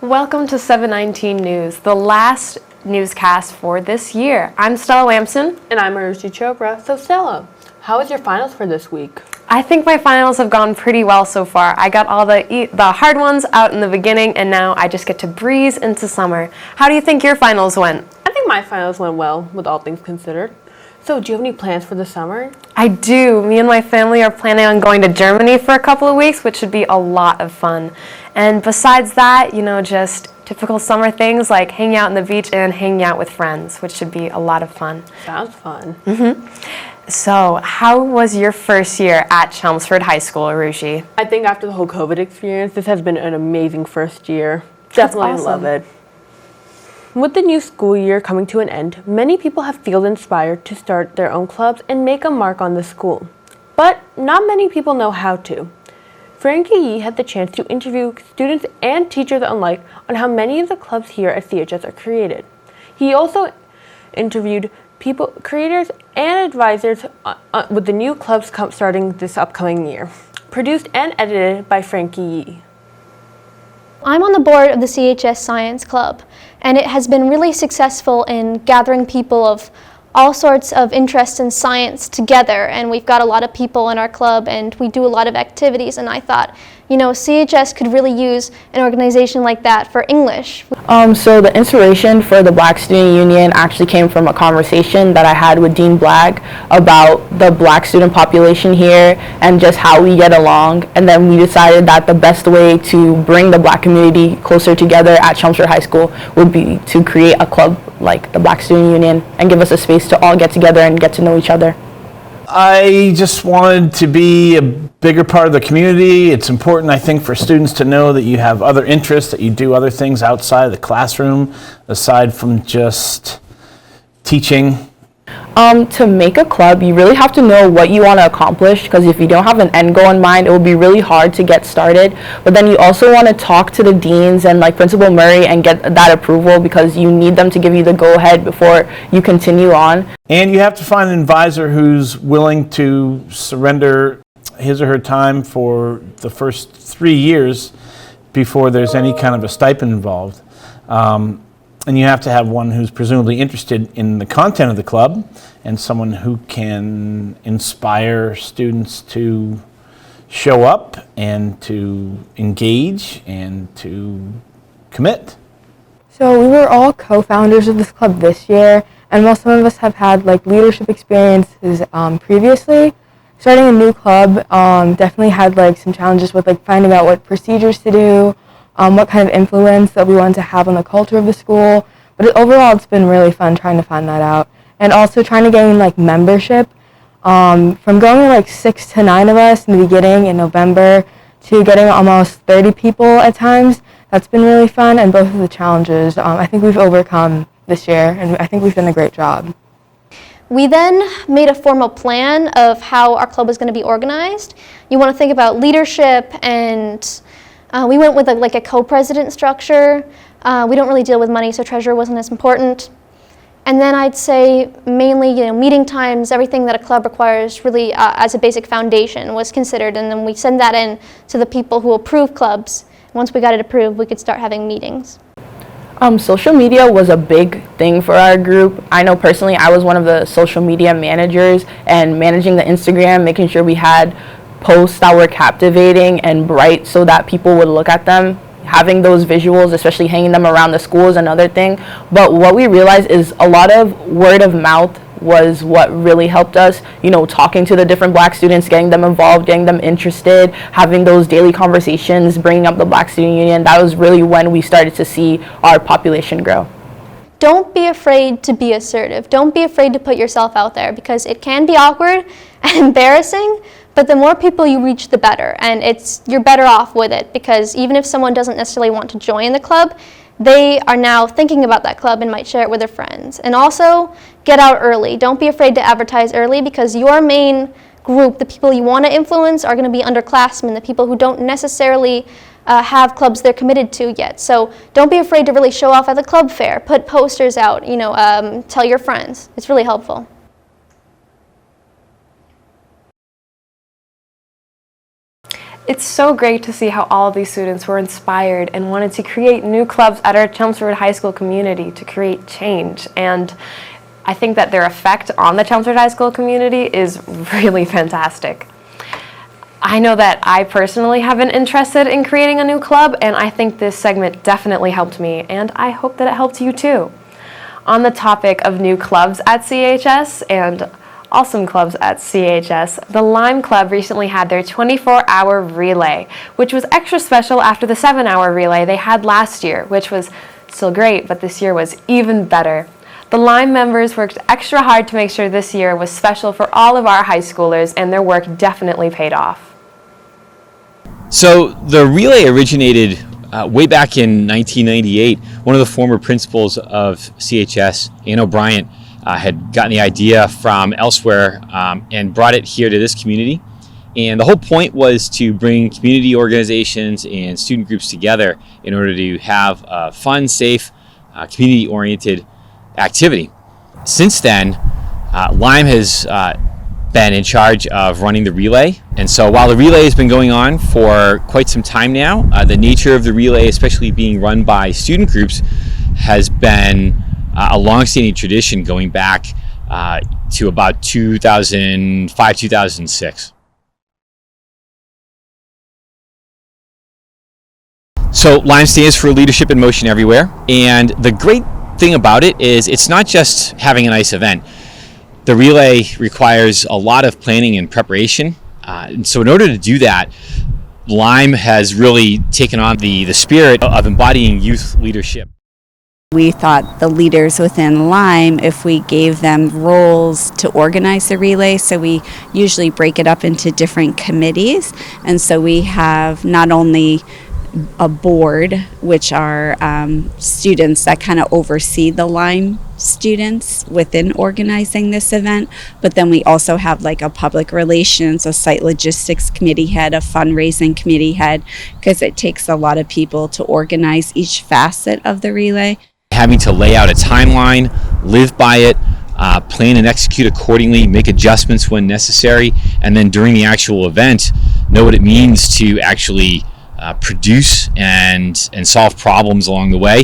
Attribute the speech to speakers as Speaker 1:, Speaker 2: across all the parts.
Speaker 1: Welcome to 719 News, the last newscast for this year. I'm Stella Lamson.
Speaker 2: And I'm Aarushi Chopra. So Stella, how was your finals for this week?
Speaker 1: I think my finals have gone pretty well so far. I got all the hard ones out in the beginning, and now I just get to breeze into summer. How do you think your finals went?
Speaker 2: I think my finals went well, with all things considered. So do you have any plans for the summer?
Speaker 1: I do. Me and my family are planning on going to Germany for a couple of weeks, which should be a lot of fun. And besides that, just typical summer things like hanging out on the beach and hanging out with friends, which should be a lot of fun.
Speaker 2: Sounds fun.
Speaker 1: So, how was your first year at Chelmsford High School, Aarushi?
Speaker 2: I think after the whole COVID experience, this has been an amazing first year. Definitely
Speaker 1: awesome.
Speaker 2: Love it. With the new school year coming to an end, many people have felt inspired to start their own clubs and make a mark on the school. But not many people know how to. Frankie Yee had the chance to interview students and teachers alike on how many of the clubs here at CHS are created. He also interviewed creators and advisors with the new clubs starting this upcoming year. Produced and edited by Frankie Yee.
Speaker 3: I'm on the board of the CHS Science Club, and it has been really successful in gathering people of all sorts of interests in science together, and we've got a lot of people in our club and we do a lot of activities, and I thought, CHS could really use an organization like that for English.
Speaker 4: So the inspiration for the Black Student Union actually came from a conversation that I had with Dean Black about the Black student population here and just how we get along, and then we decided that the best way to bring the Black community closer together at Chelmsford High School would be to create a club like the Black Student Union and give us a space to all get together and get to know each other.
Speaker 5: I just wanted to be a bigger part of the community. It's important, I think, for students to know that you have other interests, that you do other things outside of the classroom, aside from just teaching.
Speaker 4: To make a club, you really have to know what you want to accomplish, because if you don't have an end goal in mind, it will be really hard to get started. But then you also want to talk to the deans and Principal Murray and get that approval, because you need them to give you the go-ahead before you continue on.
Speaker 5: And you have to find an advisor who's willing to surrender his or her time for the first 3 years before there's any kind of a stipend involved. And you have to have one who's presumably interested in the content of the club and someone who can inspire students to show up and to engage and to commit.
Speaker 6: So we were all co-founders of this club this year, and while some of us have had leadership experiences previously, starting a new club definitely had some challenges with finding out what procedures to do, what kind of influence that we wanted to have on the culture of the school. But overall, it's been really fun trying to find that out. And also trying to gain membership. From going 6 to 9 of us in the beginning in November to getting almost 30 people at times, that's been really fun. And both of the challenges I think we've overcome this year, and I think we've done a great job.
Speaker 3: We then made a formal plan of how our club was going to be organized. You want to think about leadership, and we went with a co-president structure. We don't really deal with money, so treasurer wasn't as important. And then I'd say mainly, meeting times, everything that a club requires really as a basic foundation was considered, and then we send that in to the people who approve clubs. Once we got it approved, we could start having meetings.
Speaker 4: Social media was a big thing for our group. I know personally I was one of the social media managers, and managing the Instagram, making sure we had posts that were captivating and bright so that people would look at them. Having those visuals, especially hanging them around the school, is another thing. But what we realized is a lot of word of mouth was what really helped us, talking to the different Black students, getting them involved, getting them interested, having those daily conversations, bringing up the Black Student Union. That was really when we started to see our population grow.
Speaker 3: Don't be afraid to be assertive. Don't be afraid to put yourself out there, because it can be awkward and embarrassing, but the more people you reach, the better, and you're better off with it, because even if someone doesn't necessarily want to join the club, they are now thinking about that club and might share it with their friends. And also, get out early. Don't be afraid to advertise early, because your main group, the people you want to influence, are going to be underclassmen, the people who don't necessarily have clubs they're committed to yet. So don't be afraid to really show off at the club fair. Put posters out, tell your friends. It's really helpful.
Speaker 1: It's so great to see how all of these students were inspired and wanted to create new clubs at our Chelmsford High School community to create change. And I think that their effect on the Chelmsford High School community is really fantastic. I know that I personally have been interested in creating a new club, and I think this segment definitely helped me, and I hope that it helped you too. On the topic of new clubs at CHS and awesome clubs at CHS, the Lime Club recently had their 24-hour relay, which was extra special after the 7-hour relay they had last year, which was still great, but this year was even better. The Lime members worked extra hard to make sure this year was special for all of our high schoolers, and their work definitely paid off.
Speaker 7: So the relay originated way back in 1998. One of the former principals of CHS, Ann O'Brien, had gotten the idea from elsewhere and brought it here to this community. And the whole point was to bring community organizations and student groups together in order to have a fun, safe, community-oriented activity. Since then, Lime has been in charge of running the relay. And so while the relay has been going on for quite some time now, the nature of the relay, especially being run by student groups, has been a long-standing tradition going back to about 2005, 2006. So Lime stands for Leadership in Motion Everywhere, and the great thing about it is it's not just having a nice event. The relay requires a lot of planning and preparation, and so in order to do that, Lime has really taken on the spirit of embodying youth leadership.
Speaker 8: We thought the leaders within Lime, if we gave them roles to organize the relay, so we usually break it up into different committees, and so we have not only a board, which are students that kind of oversee the Lime students within organizing this event, but then we also have like a public relations, a site logistics committee head, a fundraising committee head, because it takes a lot of people to organize each facet of the relay.
Speaker 7: Having to lay out a timeline, live by it, plan and execute accordingly, make adjustments when necessary, and then during the actual event, know what it means to actually produce and solve problems along the way.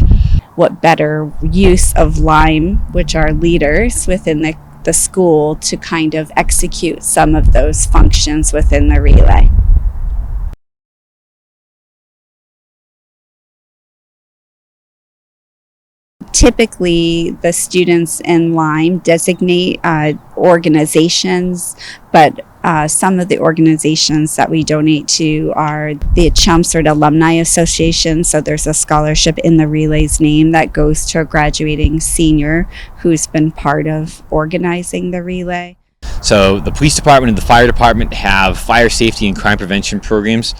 Speaker 8: What better use of Lime, which are leaders within the school, to kind of execute some of those functions within the relay. Typically, the students in Lime designate organizations, but some of the organizations that we donate to are the Chelmsford Alumni Association. So there's a scholarship in the relay's name that goes to a graduating senior who's been part of organizing the relay.
Speaker 7: So the police department and the fire department have fire safety and crime prevention programs,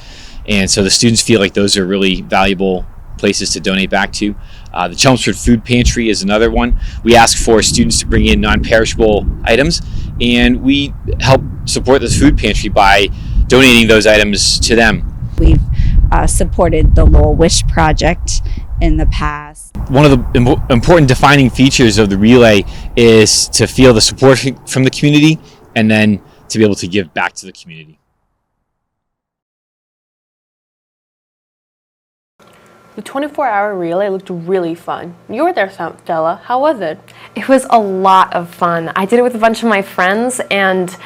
Speaker 7: and so the students feel like those are really valuable places to donate back to. The Chelmsford Food Pantry is another one. We ask for students to bring in non-perishable items, and we help support this food pantry by donating those items to them.
Speaker 8: We've supported the Lowell Wish Project in the past.
Speaker 7: One of the important defining features of the relay is to feel the support from the community and then to be able to give back to the community.
Speaker 2: The 24-hour relay looked really fun. You were there, Stella. How was it?
Speaker 1: It was a lot of fun. I did it with a bunch of my friends, and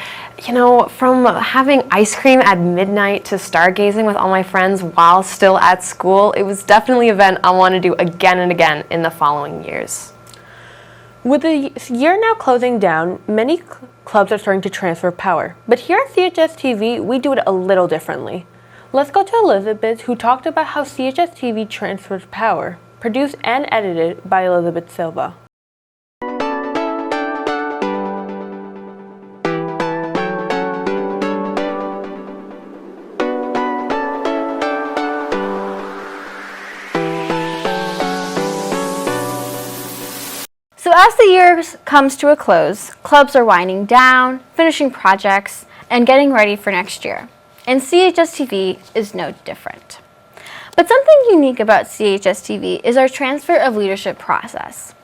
Speaker 1: you know, from having ice cream at midnight to stargazing with all my friends while still at school, it was definitely an event I want to do again and again in the following years.
Speaker 2: With the year now closing down, many clubs are starting to transfer power. But here at CHS TV, we do it a little differently. Let's go to Elizabeth, who talked about how CHS TV transfers power, produced and edited by Elizabeth Silva.
Speaker 9: So as the year comes to a close, clubs are winding down, finishing projects, and getting ready for next year. And CHS TV is no different. But something unique about CHS TV is our transfer of leadership process.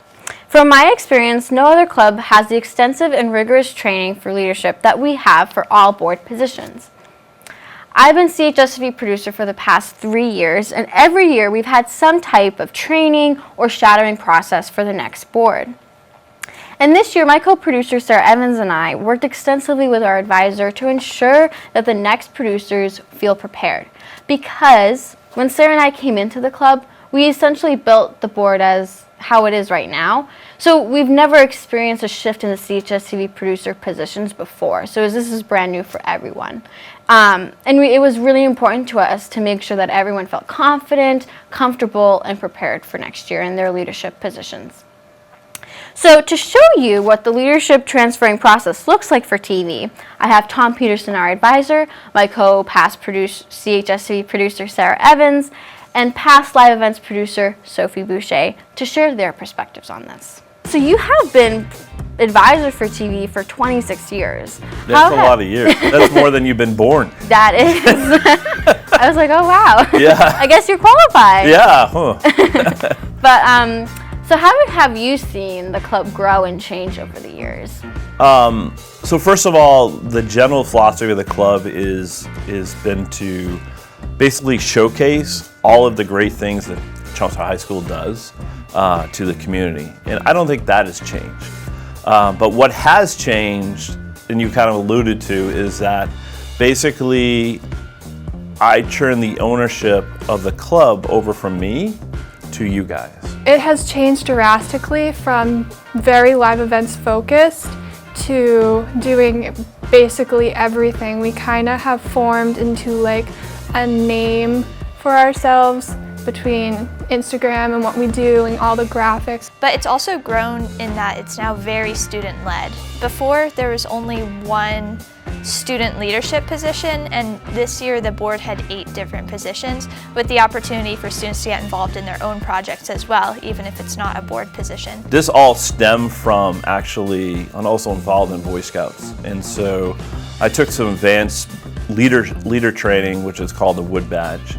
Speaker 9: From my experience, no other club has the extensive and rigorous training for leadership that we have for all board positions. I've been CHS producer for the past 3 years, and every year we've had some type of training or shadowing process for the next board. And this year, my co-producer Sarah Evans and I worked extensively with our advisor to ensure that the next producers feel prepared. Because when Sarah and I came into the club, we essentially built the board as how it is right now. So we've never experienced a shift in the CHS TV producer positions before. So this is brand new for everyone. It was really important to us to make sure that everyone felt confident, comfortable, and prepared for next year in their leadership positions. So to show you what the leadership transferring process looks like for TV, I have Tom Peterson, our advisor, my co-past CHS TV producer Sarah Evans, and past live events producer Sophie Boucher to share their perspectives on this. So you have been advisor for TV for 26 years.
Speaker 10: That's a lot of years. That's more than you've been born.
Speaker 9: That is. I was like, oh wow.
Speaker 10: Yeah.
Speaker 9: I guess you're qualified.
Speaker 10: Yeah. Huh.
Speaker 9: But so how have you seen the club grow and change over the years?
Speaker 10: So first of all, the general philosophy of the club is been to basically showcase all of the great things that Chopra High School does to the community, and I don't think that has changed. But what has changed, and you kind of alluded to, is that basically I turned the ownership of the club over from me to you guys.
Speaker 11: It has changed drastically from very live events focused to doing basically everything. We kind of have formed into like a name for ourselves between Instagram and what we do and all the graphics.
Speaker 12: But it's also grown in that it's now very student-led. Before, there was only one student leadership position, and this year the board had 8 different positions with the opportunity for students to get involved in their own projects as well, even if it's not a board position.
Speaker 10: This all stemmed from actually, I'm also involved in Boy Scouts, and so I took some advanced leader training, which is called the Wood Badge.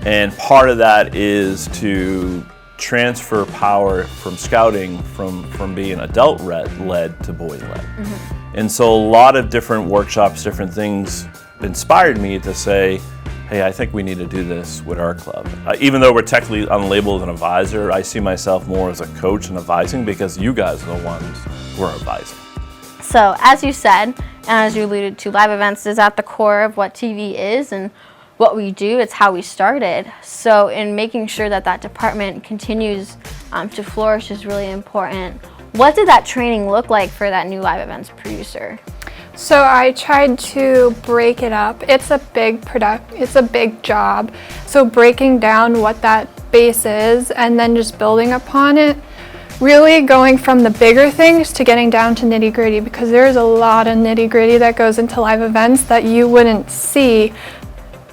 Speaker 10: And part of that is to transfer power from scouting from being adult-led to boy-led. Mm-hmm. And so a lot of different workshops, different things inspired me to say, hey, I think we need to do this with our club. Even though we're technically unlabeled an advisor, I see myself more as a coach and advising because you guys are the ones who are advising.
Speaker 9: So as you said, and as you alluded to, live events is at the core of what TV is and what we do. It's how we started. So in making sure that that department continues to flourish is really important. What did that training look like for that new live events producer?
Speaker 11: So I tried to break it up. It's a big job. So breaking down what that base is and then just building upon it. Really going from the bigger things to getting down to nitty-gritty, because there's a lot of nitty-gritty that goes into live events that you wouldn't see.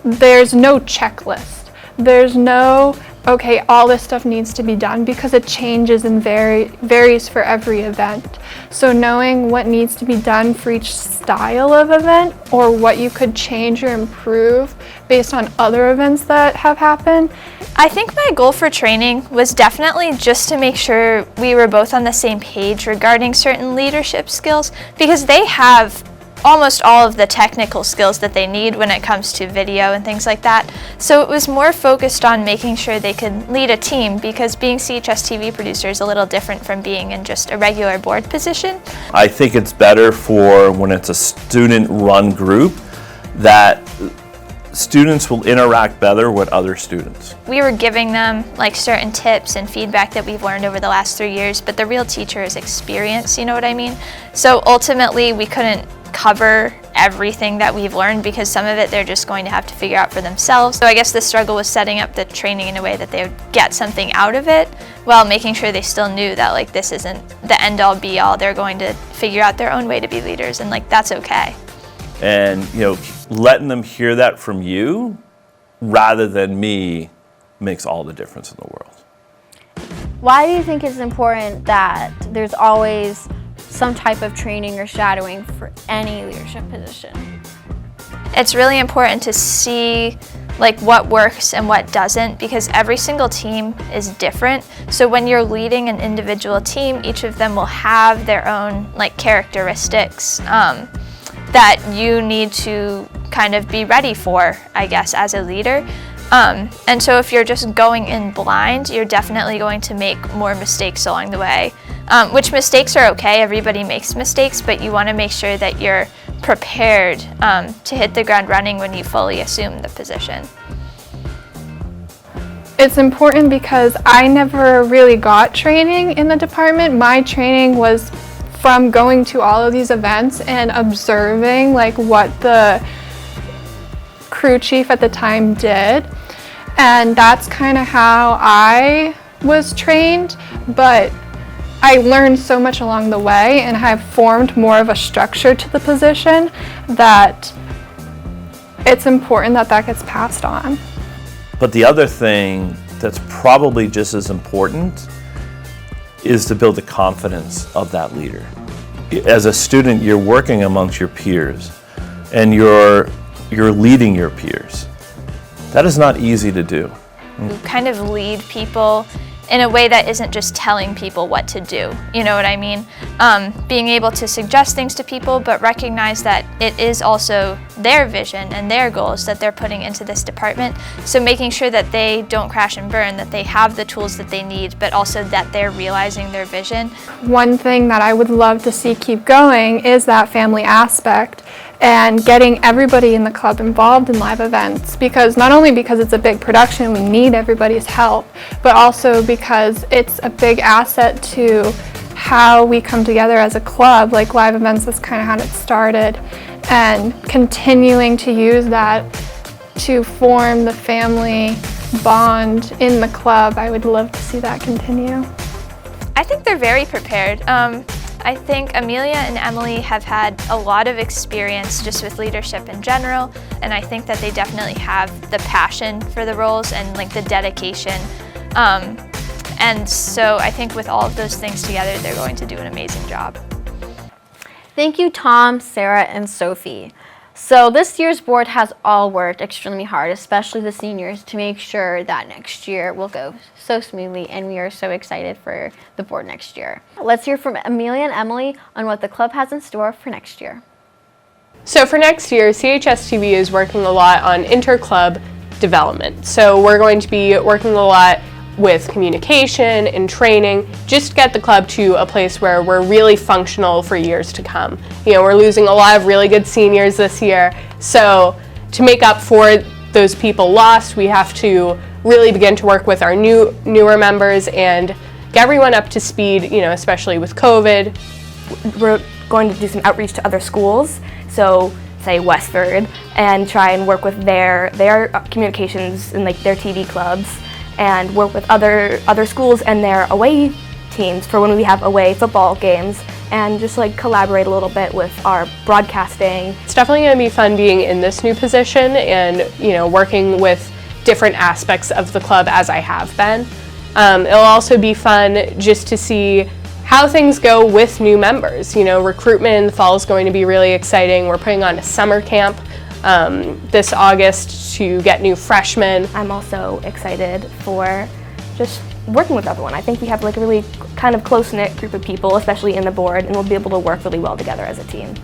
Speaker 11: There's no checklist. There's no, okay, all this stuff needs to be done, because it changes and varies for every event. So knowing what needs to be done for each style of event, or what you could change or improve based on other events that have happened.
Speaker 12: I think my goal for training was definitely just to make sure we were both on the same page regarding certain leadership skills, because they have almost all of the technical skills that they need when it comes to video and things like that. So it was more focused on making sure they could lead a team, because being CHS TV producer is a little different from being in just a regular board position.
Speaker 10: I think it's better for when it's a student-run group that students will interact better with other students.
Speaker 12: We were giving them like certain tips and feedback that we've learned over the last 3 years, but the real teacher is experience, you know what I mean? So ultimately we couldn't cover everything that we've learned, because some of it they're just going to have to figure out for themselves. So I guess the struggle was setting up the training in a way that they would get something out of it while making sure they still knew that like this isn't the end all be all. They're going to figure out their own way to be leaders, and like that's okay.
Speaker 10: And letting them hear that from you rather than me makes all the difference in the world.
Speaker 9: Why do you think it's important that there's always some type of training or shadowing for any leadership position?
Speaker 12: It's really important to see like what works and what doesn't, because every single team is different. So when you're leading an individual team, each of them will have their own like characteristics that you need to kind of be ready for, I guess, as a leader. And so if you're just going in blind, you're definitely going to make more mistakes along the way, which mistakes are okay. Everybody makes mistakes, but you want to make sure that you're prepared to hit the ground running when you fully assume the position.
Speaker 11: It's important because I never really got training in the department. My training was from going to all of these events and observing like what the crew chief at the time did. And that's kind of how I was trained, but I learned so much along the way and have formed more of a structure to the position that it's important that that gets passed on.
Speaker 10: But the other thing that's probably just as important is to build the confidence of that leader. As a student, you're working amongst your peers and you're leading your peers. That is not easy to do.
Speaker 12: You kind of lead people in a way that isn't just telling people what to do, you know what I mean? Being able to suggest things to people, but recognize that it is also their vision and their goals that they're putting into this department. So making sure that they don't crash and burn, that they have the tools that they need, but also that they're realizing their vision.
Speaker 11: One thing that I would love to see keep going is that family aspect and getting everybody in the club involved in live events, because not only because it's a big production, we need everybody's help, but also because it's a big asset to how we come together as a club. Like live events is kind of how it started, and continuing to use that to form the family bond in the club. I would love to see that continue.
Speaker 12: I think they're very prepared. I think Amelia and Emily have had a lot of experience just with leadership in general, and I think that they definitely have the passion for the roles and like the dedication. And so I think with all of those things together, they're going to do an amazing job.
Speaker 9: Thank you, Tom, Sarah, and Sophie. So this year's board has all worked extremely hard, especially the seniors, to make sure that next year will go so smoothly, and we are so excited for the board next year. Let's hear from Amelia and Emily on what the club has in store for next year.
Speaker 2: So for next year, CHS-TV is working a lot on inter-club development. So we're going to be working a lot with communication and training, just to get the club to a place where we're really functional for years to come. You know, we're losing a lot of really good seniors this year, so to make up for those people lost, we have to really begin to work with our newer members and get everyone up to speed, you know, especially with COVID.
Speaker 13: We're going to do some outreach to other schools, so say Westford, and try and work with their communications and like their TV clubs, and work with other schools and their away teams for when we have away football games, and just like collaborate a little bit with our broadcasting.
Speaker 2: It's definitely going to be fun being in this new position and, you know, working with different aspects of the club as I have been. It'll also be fun just to see how things go with new members. You know, recruitment in the fall is going to be really exciting. We're putting on a summer camp this August to get new freshmen.
Speaker 13: I'm also excited for just working with everyone. I think we have like a really kind of close-knit group of people, especially in the board, and we'll be able to work really well together as a team.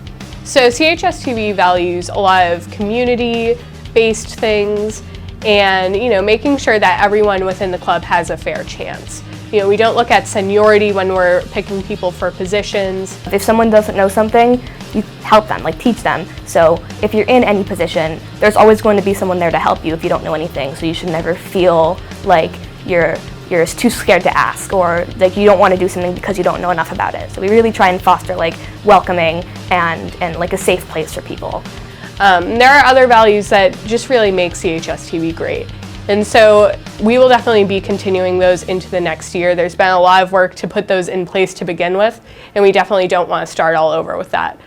Speaker 2: So CHS-TV values a lot of community-based things and, you know, making sure that everyone within the club has a fair chance. You know, we don't look at seniority when we're picking people for positions.
Speaker 13: If someone doesn't know something, you help them, like teach them. So if you're in any position, there's always going to be someone there to help you if you don't know anything. So you should never feel like you're too scared to ask, or like you don't want to do something because you don't know enough about it. So we really try and foster like welcoming and like a safe place for people.
Speaker 2: There are other values that just really make CHS-TV great. And so we will definitely be continuing those into the next year. There's been a lot of work to put those in place to begin with, and we definitely don't want to start all over with that.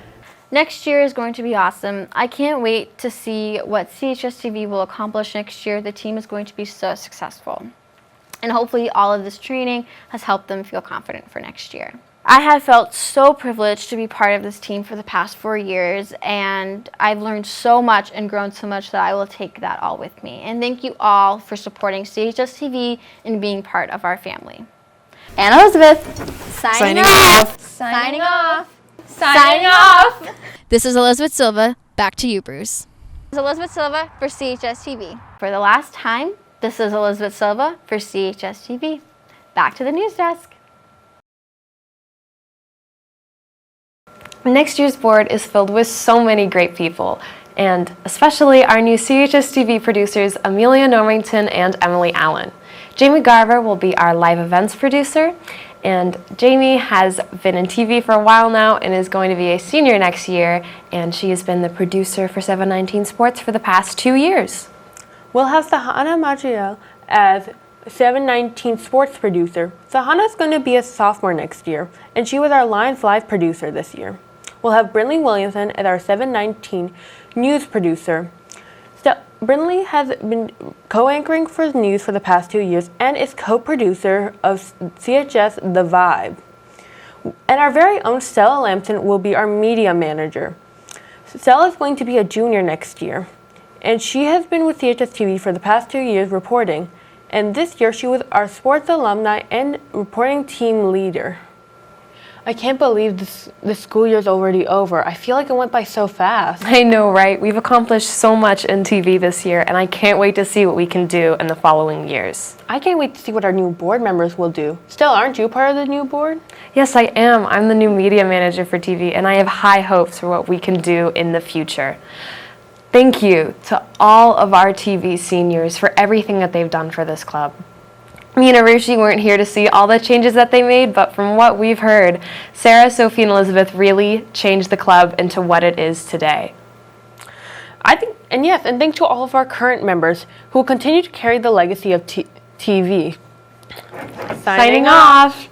Speaker 9: Next year is going to be awesome. I can't wait to see what CHS-TV will accomplish next year. The team is going to be so successful. And hopefully all of this training has helped them feel confident for next year. I have felt so privileged to be part of this team for the past 4 years, and I've learned so much and grown so much that I will take that all with me. And thank you all for supporting CHS-TV and being part of our family. Anna Elizabeth, signing off.
Speaker 3: Signing off.
Speaker 9: Signing off.
Speaker 14: This is Elizabeth Silva. Back to you, Bruce.
Speaker 9: This is Elizabeth Silva for CHS TV. For the last time, this is Elizabeth Silva for CHS TV. Back to the news desk.
Speaker 1: Next year's board is filled with so many great people, and especially our new CHS TV producers Amelia Normington and Emily Allen. Jamie Garver will be our live events producer, and Jamie has been in TV for a while now and is going to be a senior next year, and she has been the producer for 719 Sports for the past 2 years.
Speaker 2: We'll have Sahana Majiel as 719 Sports producer. Sahana is going to be a sophomore next year, and she was our Lions Live producer this year. We'll have Brinley Williamson as our 719 News producer. Brinley has been co-anchoring for the news for the past 2 years and is co-producer of CHS The Vibe. And our very own Stella Lamson will be our media manager. Stella is going to be a junior next year, and she has been with CHS TV for the past 2 years reporting, and this year she was our sports alumni and reporting team leader. I can't believe this school year is already over. I feel like it went by so fast.
Speaker 1: I know, right? We've accomplished so much in TV this year, and I can't wait to see what we can do in the following years.
Speaker 2: I can't wait to see what our new board members will do. Stella, aren't you part of the new board?
Speaker 1: Yes, I am. I'm the new media manager for TV, and I have high hopes for what we can do in the future. Thank you to all of our TV seniors for everything that they've done for this club. Me and Aarushi weren't here to see all the changes that they made, but from what we've heard, Sarah, Sophie, and Elizabeth really changed the club into what it is today.
Speaker 2: And thanks to all of our current members who will continue to carry the legacy of TV.
Speaker 1: Signing off.